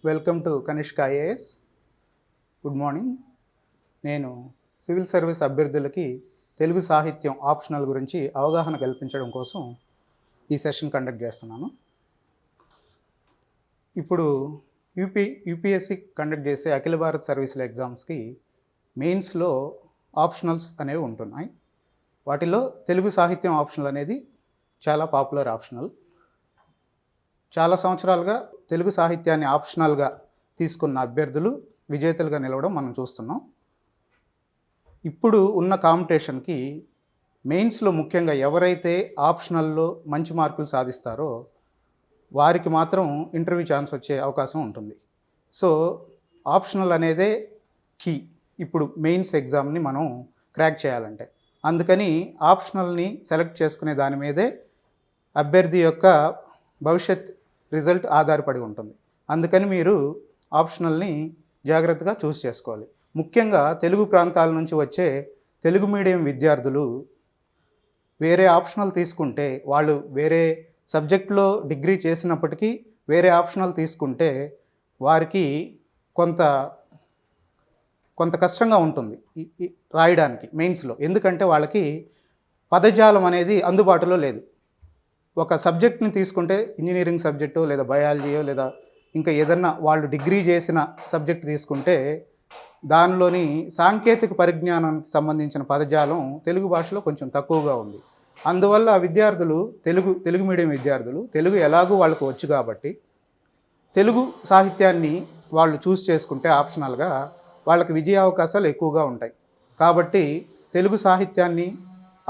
Welcome to Kanishka IAS. Good morning. నేను civil service అభ్యర్థులకి తెలుగు సాహిత్యం ఆప్షనల్ గురించి అవగాహన కల్పించడం కోసం ఈ సెషన్ కండక్ట్ చేస్తున్నాను. ఇప్పుడు యూపీఎస్సి కండక్ట్ చేసే అఖిల భారత సర్వీసుల ఎగ్జామ్స్కి మెయిన్స్లో ఆప్షనల్స్ అనేవి ఉంటున్నాయి. వాటిలో తెలుగు సాహిత్యం ఆప్షనల్ అనేది చాలా పాపులర్ ఆప్షనల్. చాలా సంవత్సరాలుగా తెలుగు సాహిత్యాన్ని ఆప్షనల్గా తీసుకున్న అభ్యర్థులు విజేతలుగా నిలవడం మనం చూస్తున్నాం. ఇప్పుడు ఉన్న కాంపిటీషన్కి మెయిన్స్లో ముఖ్యంగా ఎవరైతే ఆప్షనల్లో మంచి మార్కులు సాధిస్తారో వారికి మాత్రం ఇంటర్వ్యూ ఛాన్స్ వచ్చే అవకాశం ఉంటుంది. సో ఆప్షనల్ అనేదే కీ ఇప్పుడు మెయిన్స్ ఎగ్జామ్ని మనం క్రాక్ చేయాలంటే. అందుకని ఆప్షనల్ని సెలెక్ట్ చేసుకునే దాని మీదే అభ్యర్థి యొక్క భవిష్యత్ రిజల్ట్ ఆధారపడి ఉంటుంది. అందుకని మీరు ఆప్షనల్ని జాగ్రత్తగా చూస్ చేసుకోవాలి. ముఖ్యంగా తెలుగు ప్రాంతాల నుంచి వచ్చే తెలుగు మీడియం విద్యార్థులు వేరే ఆప్షనల్ తీసుకుంటే, వాళ్ళు వేరే సబ్జెక్టులో డిగ్రీ చేసినప్పటికీ వేరే ఆప్షనల్ తీసుకుంటే వారికి కొంత కష్టంగా ఉంటుంది రాయడానికి మెయిన్స్లో. ఎందుకంటే వాళ్ళకి పదజాలం అనేది అందుబాటులో లేదు. ఒక సబ్జెక్ట్ని తీసుకుంటే ఇంజనీరింగ్ సబ్జెక్టు లేదా బయాలజీయో లేదా ఇంకా ఏదన్నా వాళ్ళు డిగ్రీ చేసిన సబ్జెక్ట్ తీసుకుంటే దానిలోని సాంకేతిక పరిజ్ఞానానికి సంబంధించిన పదజాలం తెలుగు భాషలో కొంచెం తక్కువగా ఉంది. అందువల్ల విద్యార్థులు తెలుగు మీడియం విద్యార్థులు తెలుగు ఎలాగూ వాళ్ళకు వచ్చు కాబట్టి తెలుగు సాహిత్యాన్ని వాళ్ళు చూస్ చేసుకుంటే ఆప్షనల్గా వాళ్ళకి విజయ అవకాశాలు ఎక్కువగా ఉంటాయి. కాబట్టి తెలుగు సాహిత్యాన్ని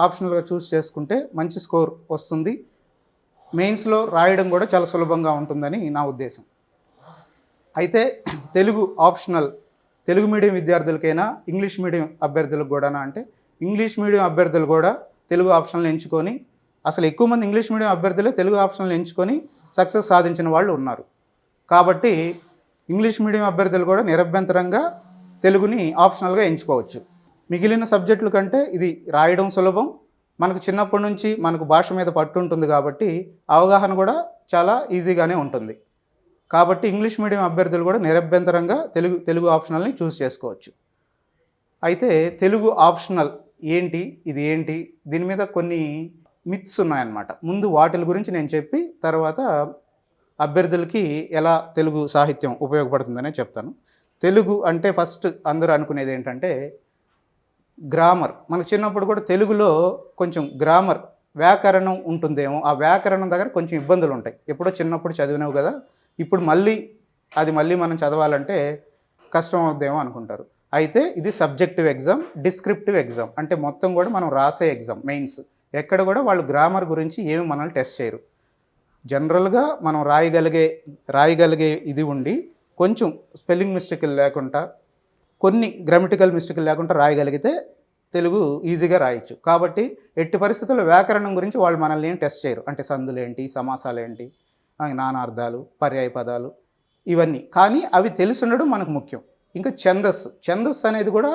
ఆప్షనల్గా చూస్ చేసుకుంటే మంచి స్కోర్ వస్తుంది. మెయిన్స్లో రాయడం కూడా చాలా సులభంగా ఉంటుందని నా ఉద్దేశం. అయితే తెలుగు ఆప్షనల్ తెలుగు మీడియం విద్యార్థులకైనా ఇంగ్లీష్ మీడియం అభ్యర్థులకు కూడానా అంటే ఇంగ్లీష్ మీడియం అభ్యర్థులు కూడా తెలుగు ఆప్షనల్ ఎంచుకొని, అసలు ఎక్కువ మంది ఇంగ్లీష్ మీడియం అభ్యర్థులే తెలుగు ఆప్షనల్ ఎంచుకొని సక్సెస్ సాధించిన వాళ్ళు ఉన్నారు. కాబట్టి ఇంగ్లీష్ మీడియం అభ్యర్థులు కూడా నిరభ్యంతరంగా తెలుగుని ఆప్షనల్గా ఎంచుకోవచ్చు. మిగిలిన సబ్జెక్టుల కంటే ఇది రాయడం సులభం. మనకు చిన్నప్పటి నుంచి మనకు భాష మీద పట్టు ఉంటుంది కాబట్టి అవగాహన కూడా చాలా ఈజీగానే ఉంటుంది. కాబట్టి ఇంగ్లీష్ మీడియం అభ్యర్థులు కూడా నిరభ్యంతరంగా తెలుగు ఆప్షనల్ని చూస్ చేసుకోవచ్చు. అయితే తెలుగు ఆప్షనల్ ఏంటి, ఇది ఏంటి, దీని మీద కొన్ని మిత్స్ ఉన్నాయన్నమాట. ముందు వాటి గురించి నేను చెప్పి తర్వాత అభ్యర్థులకి ఎలా తెలుగు సాహిత్యం ఉపయోగపడుతుందనే చెప్తాను. తెలుగు అంటే ఫస్ట్ అందరూ అనుకునేది ఏంటంటే గ్రామర్. మనకు చిన్నప్పుడు కూడా తెలుగులో కొంచెం గ్రామర్ వ్యాకరణం ఉంటుందేమో, ఆ వ్యాకరణం దగ్గర కొంచెం ఇబ్బందులు ఉంటాయి. ఎప్పుడో చిన్నప్పుడు చదివినావు కదా, ఇప్పుడు మళ్ళీ మనం చదవాలంటే కష్టం అవుద్దేమో అనుకుంటారు. అయితే ఇది సబ్జెక్టివ్ ఎగ్జామ్, డిస్క్రిప్టివ్ ఎగ్జామ్. అంటే మొత్తం కూడా మనం రాసే ఎగ్జామ్ మెయిన్స్. ఎక్కడ కూడా వాళ్ళు గ్రామర్ గురించి ఏమి మనల్ని టెస్ట్ చేయరు. జనరల్గా మనం రాయగలిగే ఇది ఉండి కొంచెం స్పెల్లింగ్ మిస్టేక్లు లేకుండా, కొన్ని గ్రామటికల్ మిస్టేక్లు లేకుండా రాయగలిగితే తెలుగు ఈజీగా రాయొచ్చు. కాబట్టి ఎట్టి పరిస్థితుల్లో వ్యాకరణం గురించి వాళ్ళు మనల్ని ఏం టెస్ట్ చేయరు. అంటే సందులేంటి, సమాసాలేంటి, నానార్థాలు, పర్యాయ పదాలు ఇవన్నీ. కానీ అవి తెలిసి ఉండడం మనకు ముఖ్యం. ఇంకా ఛందస్సు అనేది కూడా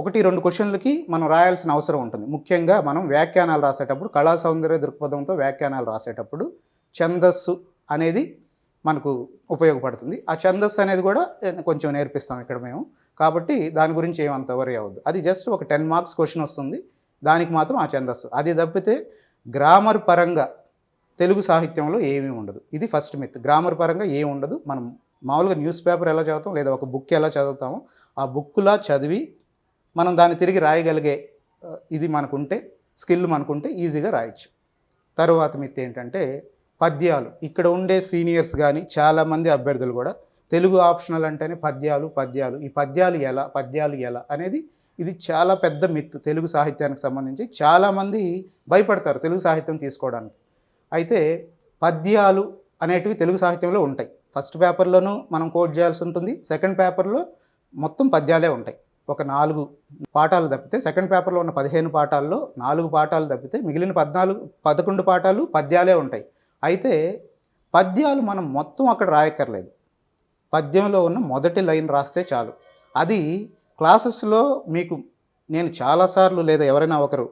ఒకటి రెండు క్వశ్చన్లకి మనం రాయాల్సిన అవసరం ఉంటుంది. ముఖ్యంగా మనం వ్యాఖ్యానాలు రాసేటప్పుడు, కళా సౌందర్య దృక్పథంతో వ్యాఖ్యానాలు రాసేటప్పుడు ఛందస్సు అనేది మనకు ఉపయోగపడుతుంది. ఆ ఛందస్సు అనేది కూడా కొంచెం నేర్పిస్తాం ఇక్కడ మేము. కాబట్టి దాని గురించి ఏమంత వరీ అవ్వద్దు. అది జస్ట్ ఒక 10 మార్క్స్ క్వశ్చన్ వస్తుంది, దానికి మాత్రం ఆ ఛందస్సు. అది తప్పితే గ్రామర్ పరంగా తెలుగు సాహిత్యంలో ఏమీ ఉండదు. ఇది ఫస్ట్ మిత్. గ్రామర్ పరంగా ఏమి ఉండదు. మనం మామూలుగా న్యూస్ పేపర్ ఎలా చదువుతాం లేదా ఒక బుక్ ఎలా చదువుతామో ఆ బుక్లా చదివి మనం దాన్ని తిరిగి రాయగలిగే ఇది మనకుంటే, స్కిల్ మనకుంటే ఈజీగా రాయొచ్చు. తరువాత మిత్ ఏంటంటే పద్యాలు. ఇక్కడ ఉండే సీనియర్స్ కానీ చాలామంది అభ్యర్థులు కూడా తెలుగు ఆప్షనల్ అంటేనే పద్యాలు. ఈ పద్యాలు ఎలా అనేది ఇది చాలా పెద్ద మిత్. తెలుగు సాహిత్యానికి సంబంధించి చాలామంది భయపడతారు తెలుగు సాహిత్యం తీసుకోవడానికి. అయితే పద్యాలు అనేటివి తెలుగు సాహిత్యంలో ఉంటాయి. ఫస్ట్ పేపర్లోనూ మనం కోట్ చేయాల్సి ఉంటుంది, సెకండ్ పేపర్లో మొత్తం పద్యాలే ఉంటాయి. ఒక 4 పాఠాలు తప్పితే, సెకండ్ పేపర్లో ఉన్న 15 పాఠాల్లో 4 పాఠాలు తప్పితే మిగిలిన 11 పాఠాలు పద్యాలే ఉంటాయి. అయితే పద్యాలు మనం మొత్తం అక్కడ రాయక్కర్లేదు. పద్యంలో ఉన్న మొదటి లైన్ రాస్తే చాలు. అది క్లాసెస్లో మీకు నేను చాలాసార్లు లేదా ఎవరైనా ఒకరు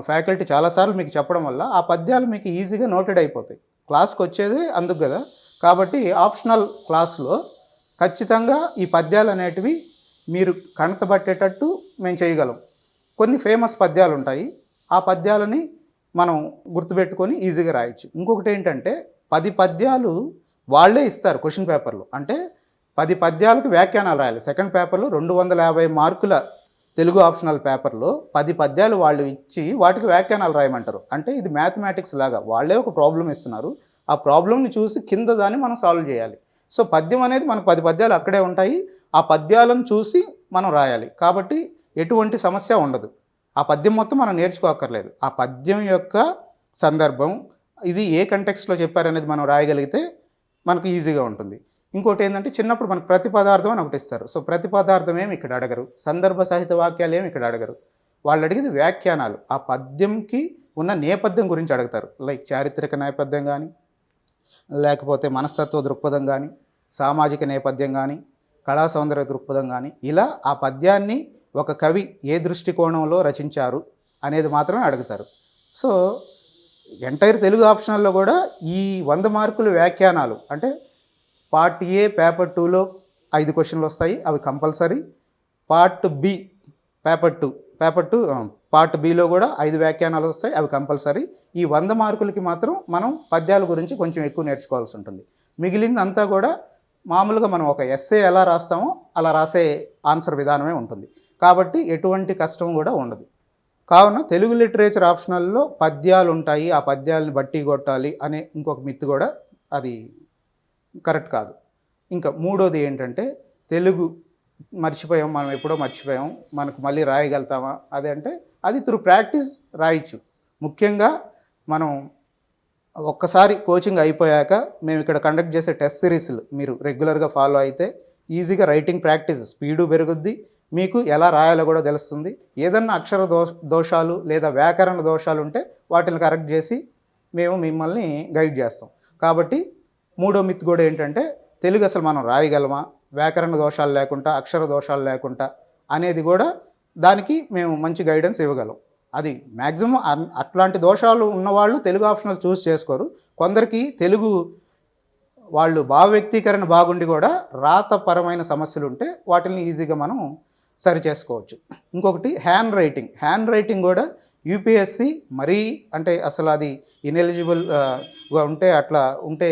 ఫ్యాకల్టీ చాలాసార్లు మీకు చెప్పడం వల్ల ఆ పద్యాలు మీకు ఈజీగా నోటెడ్ అయిపోతాయి. క్లాస్కి వచ్చేది అందుకు కదా. కాబట్టి ఆప్షనల్ క్లాస్లో ఖచ్చితంగా ఈ పద్యాలు అనేటివి మీరు కణతబట్టేటట్టు మేము చేయగలం. కొన్ని ఫేమస్ పద్యాలు ఉంటాయి, ఆ పద్యాలని మనం గుర్తుపెట్టుకొని ఈజీగా రాయొచ్చు. ఇంకొకటి ఏంటంటే 10 పద్యాలు వాళ్ళే ఇస్తారు క్వశ్చన్ పేపర్లో. అంటే 10 పద్యాలకు వ్యాఖ్యానాలు రాయాలి. సెకండ్ పేపర్లో 250 మార్కుల తెలుగు ఆప్షనల్ పేపర్లో 10 పద్యాలు వాళ్ళు ఇచ్చి వాటికి వ్యాఖ్యానాలు రాయమంటారు. అంటే ఇది మ్యాథమెటిక్స్ లాగా వాళ్ళే ఒక ప్రాబ్లం ఇస్తున్నారు, ఆ ప్రాబ్లమ్ని చూసి కింద దాన్ని మనం సాల్వ్ చేయాలి. సో పద్యం అనేది మనకు 10 పద్యాలు అక్కడే ఉంటాయి, ఆ పద్యాలను చూసి మనం రాయాలి. కాబట్టి ఎటువంటి సమస్య ఉండదు. ఆ పద్యం మొత్తం మనం నేర్చుకోక్కర్లేదు. ఆ పద్యం యొక్క సందర్భం, ఇది ఏ కంటెక్స్ట్లో చెప్పారనేది మనం రాయగలిగితే మనకు ఈజీగా ఉంటుంది. ఇంకోటి ఏంటంటే చిన్నప్పుడు మనకు ప్రతిపదార్థం అని ఒకటి ఇస్తారు. సో ప్రతిపదార్థం ఏమి ఇక్కడ అడగరు, సందర్భ సహిత వాక్యాలు ఏమి ఇక్కడ అడగరు. వాళ్ళు అడిగేది వ్యాఖ్యానాలు, ఆ పద్యంకి ఉన్న నేపథ్యం గురించి అడుగుతారు. లైక్ చారిత్రక నేపథ్యం కానీ, లేకపోతే మనస్తత్వ దృక్పథం కానీ, సామాజిక నేపథ్యం కానీ, కళా సౌందర్య దృక్పథం కానీ, ఇలా ఆ పద్యాన్ని ఒక కవి ఏ దృష్టికోణంలో రచించారు అనేది మాత్రమే అడుగుతారు. సో ఎంటైర్ తెలుగు ఆప్షనల్లో కూడా ఈ 100 మార్కుల వ్యాఖ్యానాలు అంటే పార్ట్ ఏ పేపర్ 2లో 5 క్వశ్చన్లు వస్తాయి, అవి compulsory. Part B paper 2 part బిలో కూడా 5 వ్యాఖ్యానాలు వస్తాయి, అవి కంపల్సరీ. ఈ 100 మార్కులకి మాత్రం మనం పద్యాల గురించి కొంచెం ఎక్కువ నేర్చుకోవాల్సి ఉంటుంది. మిగిలిందంతా కూడా మామూలుగా మనం ఒక ఎస్సే ఎలా రాస్తామో అలా రాసే ఆన్సర్ విధానమే ఉంటుంది. కాబట్టి ఎటువంటి కష్టం కూడా ఉండదు. కావున తెలుగు లిటరేచర్ ఆప్షనల్లో పద్యాలు ఉంటాయి, ఆ పద్యాలను బట్టి కొట్టాలి అనే ఇంకొక మిత్ కూడా అది కరెక్ట్ కాదు. ఇంకా మూడోది ఏంటంటే తెలుగు మర్చిపోయాం, మనం ఎప్పుడో మర్చిపోయాం, మనకు మళ్ళీ రాయగలుగుతామా అదే అంటే అది త్రూ ప్రాక్టీస్ రాయొచ్చు. ముఖ్యంగా మనం ఒక్కసారి కోచింగ్ అయిపోయాక మేము ఇక్కడ కండక్ట్ చేసే టెస్ట్ సిరీస్లు మీరు రెగ్యులర్గా ఫాలో అయితే ఈజీగా రైటింగ్ ప్రాక్టీస్ స్పీడు పెరుగుద్ది, మీకు ఎలా రాయాలో కూడా తెలుస్తుంది. ఏదన్నా అక్షర దోషాలు లేదా వ్యాకరణ దోషాలు ఉంటే వాటిని కరెక్ట్ చేసి మేము మిమ్మల్ని గైడ్ చేస్తాం. కాబట్టి మూడో మిత్ కూడా ఏంటంటే తెలుగు అసలు మనం రాయగలమా వ్యాకరణ దోషాలు లేకుండా, అక్షర దోషాలు లేకుండా అనేది కూడా దానికి మేము మంచి గైడెన్స్ ఇవ్వగలం. అది మ్యాక్సిమం అట్లాంటి దోషాలు ఉన్నవాళ్ళు తెలుగు ఆప్షనల్ చూస్ చేసుకోరు. కొందరికి తెలుగు వాళ్ళు భావ వ్యక్తీకరణ బాగుండి కూడా రాతపరమైన సమస్యలు ఉంటే వాటిని ఈజీగా మనం సరి చేసుకోవచ్చు. ఇంకొకటి హ్యాండ్ రైటింగ్ కూడా యూపీఎస్సి మరీ అంటే అసలు అది ఇనెలిజిబుల్గా ఉంటే అట్లా ఉంటే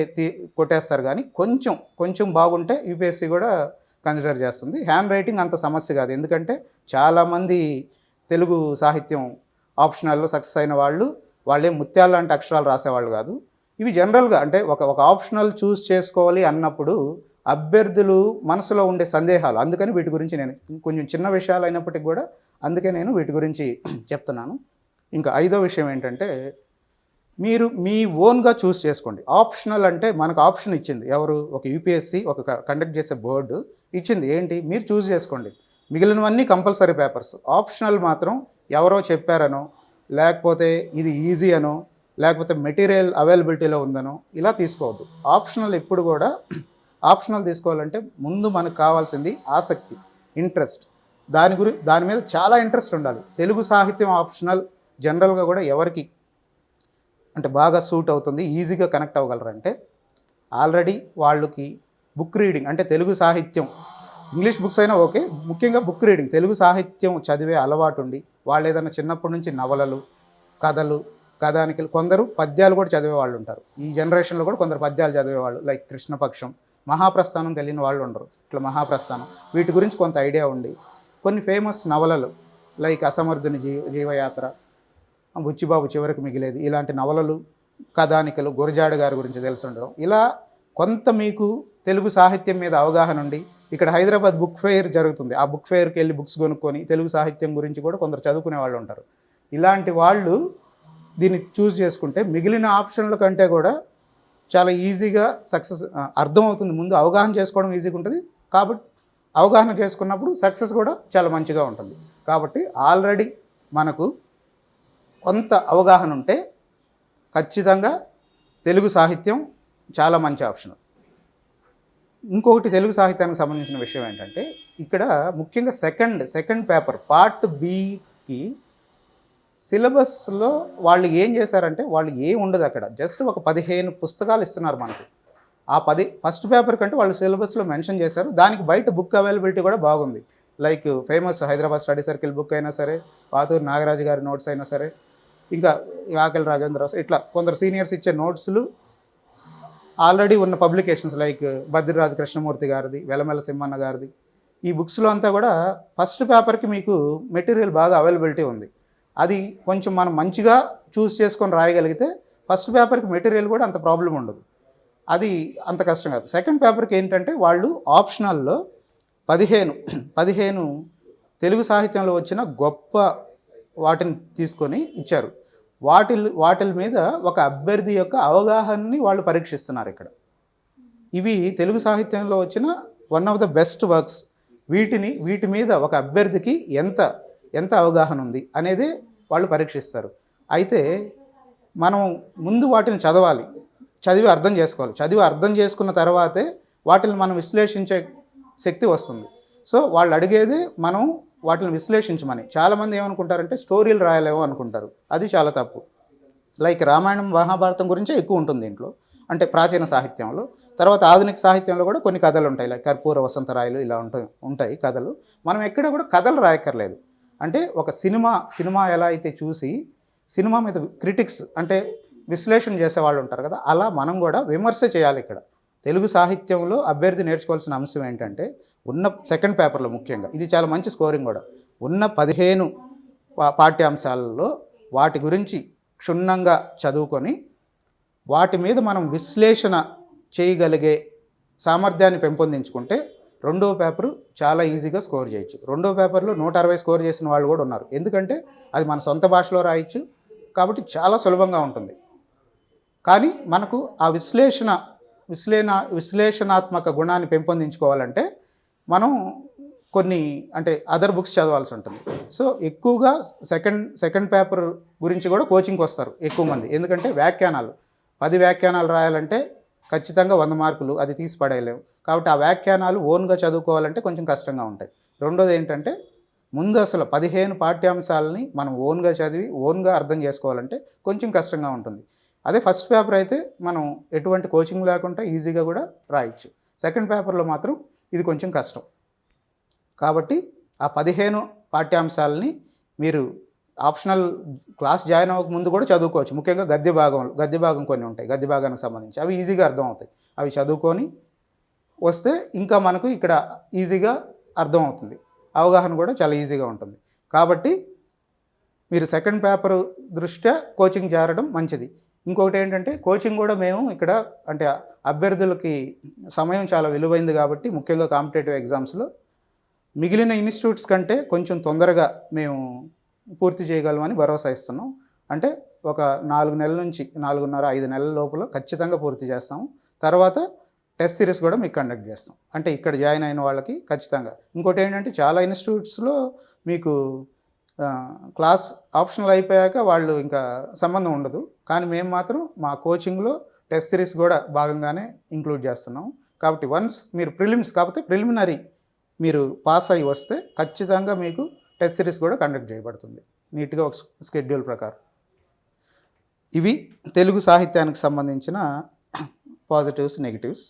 కొట్టేస్తారు, కానీ కొంచెం బాగుంటే యూపీఎస్సి కూడా కన్సిడర్ చేస్తుంది. హ్యాండ్ రైటింగ్ అంత సమస్య కాదు, ఎందుకంటే చాలామంది తెలుగు సాహిత్యం ఆప్షనల్లో సక్సెస్ అయిన వాళ్ళే ముత్యాల లాంటి అక్షరాలు రాసేవాళ్ళు కాదు. ఇవి జనరల్గా అంటే ఒక ఆప్షనల్ చూస్ చేసుకోవాలి అన్నప్పుడు అభ్యర్థులు మనసులో ఉండే సందేహాలు, అందుకని వీటి గురించి నేను కొంచెం చిన్న విషయాలు అయినప్పటికీ కూడా అందుకే నేను వీటి గురించి చెప్తున్నాను. ఇంకా ఐదో విషయం ఏంటంటే మీరు మీ ఓన్గా చూస్ చేసుకోండి. ఆప్షనల్ అంటే మనకు ఆప్షన్ ఇచ్చింది ఎవరు, ఒక యూపీఎస్సి ఒక కండక్ట్ చేసే బోర్డు ఇచ్చింది ఏంటి, మీరు చూస్ చేసుకోండి. మిగిలినవన్నీ కంపల్సరీ పేపర్స్. ఆప్షనల్ మాత్రం ఎవరో చెప్పారనో, లేకపోతే ఇది ఈజీ అనో, లేకపోతే మెటీరియల్ అవైలబిలిటీలో ఉందనో ఇలా తీసుకోవద్దు. ఆప్షనల్ ఎప్పుడు కూడా ఆప్షనల్ తీసుకోవాలంటే ముందు మనకు కావాల్సింది ఆసక్తి, ఇంట్రెస్ట్. దాని మీద చాలా ఇంట్రెస్ట్ ఉండాలి. తెలుగు సాహిత్యం ఆప్షనల్ జనరల్గా కూడా ఎవరికి అంటే బాగా సూట్ అవుతుంది, ఈజీగా కనెక్ట్ అవ్వగలరంటే ఆల్రెడీ వాళ్ళకి బుక్ రీడింగ్ అంటే తెలుగు సాహిత్యం, ఇంగ్లీష్ బుక్స్ అయినా ఓకే, ముఖ్యంగా బుక్ రీడింగ్ తెలుగు సాహిత్యం చదివే అలవాటు ఉండి వాళ్ళు ఏదైనా చిన్నప్పటి నుంచి నవలలు, కథలు, కథానికలు, కొందరు పద్యాలు కూడా చదివే వాళ్ళు ఉంటారు. ఈ జనరేషన్లో కూడా కొందరు పద్యాలు చదివేవాళ్ళు, లైక్ కృష్ణపక్షం, మహాప్రస్థానం తెలియని వాళ్ళు ఉండరు. ఇట్లా మహాప్రస్థానం వీటి గురించి కొంత ఐడియా ఉండి కొన్ని ఫేమస్ నవలలు లైక్ అసమర్థుని జీవయాత్ర, బుచ్చిబాబు చివరికి మిగిలేది, ఇలాంటి నవలలు, కథానికలు, గురజాడ గారి గురించి తెలిసి ఉండడం, ఇలా కొంత మీకు తెలుగు సాహిత్యం మీద అవగాహన ఉండి ఇక్కడ హైదరాబాద్ బుక్ ఫెయిర్ జరుగుతుంది, ఆ బుక్ ఫెయిర్కి వెళ్ళి బుక్స్ కొనుక్కొని తెలుగు సాహిత్యం గురించి కూడా కొందరు చదువుకునే వాళ్ళు ఉంటారు. ఇలాంటి వాళ్ళు దీన్ని చూస్ చేసుకుంటే మిగిలిన ఆప్షన్ల కంటే కూడా చాలా ఈజీగా సక్సెస్ అర్థమవుతుంది. ముందు అవగాహన చేసుకోవడం ఈజీగా ఉంటుంది, కాబట్టి అవగాహన చేసుకున్నప్పుడు సక్సెస్ కూడా చాలా మంచిగా ఉంటుంది. కాబట్టి ఆల్రెడీ మనకు కొంత అవగాహన ఉంటే ఖచ్చితంగా తెలుగు సాహిత్యం చాలా మంచి ఆప్షన్. ఇంకొకటి తెలుగు సాహిత్యానికి సంబంధించిన విషయం ఏంటంటే ఇక్కడ ముఖ్యంగా సెకండ్ పేపర్ పార్ట్ బికి సిలబస్లో వాళ్ళు ఏం చేశారంటే వాళ్ళు ఏం ఉండదు అక్కడ, జస్ట్ ఒక 15 పుస్తకాలు ఇస్తున్నారు మనకు. ఆ 10 ఫస్ట్ పేపర్ కంటే వాళ్ళు సిలబస్లో మెన్షన్ చేశారు. దానికి బయట బుక్ అవైలబిలిటీ కూడా బాగుంది. Like famous Hyderabad study circle book అయినా సరే, పాతూరు నాగరాజు గారి నోట్స్ అయినా సరే, ఇంకా ఆకెల్ రాజేంద్ర ఇట్లా కొందరు సీనియర్స్ ఇచ్చే నోట్స్లు ఆల్రెడీ ఉన్న పబ్లికేషన్స్ లైక్ బద్రిరాజు కృష్ణమూర్తి గారిది, వెలమెల సింహన్న గారిది, ఈ బుక్స్లో అంతా కూడా ఫస్ట్ పేపర్కి మీకు మెటీరియల్ బాగా అవైలబిలిటీ ఉంది. అది కొంచెం మనం మంచిగా చూస్ చేసుకొని రాయగలిగితే ఫస్ట్ పేపర్కి మెటీరియల్ కూడా అంత ప్రాబ్లం ఉండదు. అది అంత కష్టం కాదు. సెకండ్ పేపర్కి ఏంటంటే వాళ్ళు ఆప్షనల్లో 15 తెలుగు సాహిత్యంలో వచ్చిన గొప్ప వాటిని తీసుకొని ఇచ్చారు. వాటిల మీద ఒక అభ్యర్థి యొక్క అవగాహనని వాళ్ళు పరీక్షిస్తున్నారు ఇక్కడ. ఇవి తెలుగు సాహిత్యంలో వచ్చిన one of the best works. వీటి మీద ఒక అభ్యర్థికి ఎంత అవగాహన ఉంది అనేది వాళ్ళు పరీక్షిస్తారు. అయితే మనం ముందు వాటిని చదివి అర్థం చేసుకోవాలి. చదివి అర్థం చేసుకున్న తర్వాతే వాటిని మనం విశ్లేషించే శక్తి వస్తుంది. సో వాళ్ళు అడిగేది మనం వాటిని విశ్లేషించమని. చాలామంది ఏమనుకుంటారంటే స్టోరీలు రాయలేమో అనుకుంటారు. అది చాలా తప్పు. లైక్ రామాయణం మహాభారతం గురించే ఎక్కువ ఉంటుంది దీంట్లో, అంటే ప్రాచీన సాహిత్యంలో. తర్వాత ఆధునిక సాహిత్యంలో కూడా కొన్ని కథలు ఉంటాయి, లైక్ కర్పూర వసంతరాయలు ఇలా ఉంటాయి కథలు. మనం ఎక్కడ కూడా కథలు రాయక్కర్లేదు. అంటే ఒక సినిమా ఎలా అయితే చూసి సినిమా మీద క్రిటిక్స్ అంటే విశ్లేషణ చేసేవాళ్ళు ఉంటారు కదా, అలా మనం కూడా విమర్శ చేయాలి. ఇక్కడ తెలుగు సాహిత్యంలో అభ్యర్థి నేర్చుకోవాల్సిన అంశం ఏంటంటే ఉన్న సెకండ్ పేపర్లో ముఖ్యంగా ఇది చాలా మంచి స్కోరింగ్ కూడా. ఉన్న 15 పాఠ్యాంశాలలో వాటి గురించి క్షుణ్ణంగా చదువుకొని వాటి మీద మనం విశ్లేషణ చేయగలిగే సామర్థ్యాన్ని పెంపొందించుకుంటే రెండో పేపరు చాలా ఈజీగా స్కోర్ చేయొచ్చు. రెండో పేపర్లో 160 స్కోర్ చేసిన వాళ్ళు కూడా ఉన్నారు. ఎందుకంటే అది మన సొంత భాషలో రాయొచ్చు కాబట్టి చాలా సులభంగా ఉంటుంది. కానీ మనకు ఆ విశ్లేషణాత్మక గుణాన్ని పెంపొందించుకోవాలంటే మనం కొన్ని అంటే అదర్ బుక్స్ చదవాల్సి ఉంటుంది. సో ఎక్కువగా సెకండ్ పేపర్ గురించి కూడా కోచింగ్కి వస్తారు ఎక్కువ మంది. ఎందుకంటే 10 వ్యాఖ్యానాలు రాయాలంటే ఖచ్చితంగా 100 మార్కులు, అది తీసి పడేయలేము. కాబట్టి ఆ వ్యాఖ్యానాలు ఓన్గా చదువుకోవాలంటే కొంచెం కష్టంగా ఉంటాయి. రెండోది ఏంటంటే ముందు అసలు 15 పాఠ్యాంశాలని మనం ఓన్గా చదివి ఓన్గా అర్థం చేసుకోవాలంటే కొంచెం కష్టంగా ఉంటుంది. అదే ఫస్ట్ పేపర్ అయితే మనం ఎటువంటి కోచింగ్ లేకుండా ఈజీగా కూడా రాయొచ్చు. సెకండ్ పేపర్లో మాత్రం ఇది కొంచెం కష్టం. కాబట్టి ఆ 15 పాఠ్యాంశాలని మీరు ఆప్షనల్ క్లాస్ జాయిన్ అవ్వక ముందు కూడా చదువుకోవచ్చు. ముఖ్యంగా గద్య భాగం కొన్ని ఉంటాయి, గద్య భాగానికి సంబంధించి అవి ఈజీగా అర్థం అవుతాయి. అవి చదువుకొని వస్తే ఇంకా మనకు ఇక్కడ ఈజీగా అర్థం అవుతుంది, అవగాహన కూడా చాలా ఈజీగా ఉంటుంది. కాబట్టి మీరు సెకండ్ పేపర్ దృష్ట్యా కోచింగ్ చేరడం మంచిది. ఇంకొకటి ఏంటంటే కోచింగ్ కూడా మేము ఇక్కడ అంటే అభ్యర్థులకి సమయం చాలా విలువైంది కాబట్టి ముఖ్యంగా కాంపిటేటివ్ ఎగ్జామ్స్లో మిగిలిన ఇన్స్టిట్యూట్స్ కంటే కొంచెం తొందరగా మేము పూర్తి చేయగలమని భరోసా ఇస్తున్నాం. అంటే ఒక 4 నెలల నుంచి 4.5 నెలల లోపల ఖచ్చితంగా పూర్తి చేస్తాము. తర్వాత టెస్ట్ సిరీస్ కూడా మీకు కండక్ట్ చేస్తాం. అంటే ఇక్కడ జాయిన్ అయిన వాళ్ళకి ఖచ్చితంగా. ఇంకోటి ఏంటంటే చాలా ఇన్స్టిట్యూట్స్లో మీకు క్లాస్ ఆప్షనల్ అయిపోయాక వాళ్ళు ఇంకా సంబంధం ఉండదు. కానీ మేము మాత్రం మా కోచింగ్లో టెస్ట్ సిరీస్ కూడా భాగంగానే ఇంక్లూడ్ చేస్తున్నాం. కాబట్టి వన్స్ మీరు ప్రిలిమినరీ మీరు పాస్ అయ్యి వస్తే ఖచ్చితంగా మీకు టెస్ట్ సిరీస్ కూడా కండక్ట్ చేయబడుతుంది నీట్గా ఒక స్కెడ్యూల్ ప్రకారం. ఇవి తెలుగు సాహిత్యానికి సంబంధించిన పాజిటివ్స్, నెగిటివ్స్.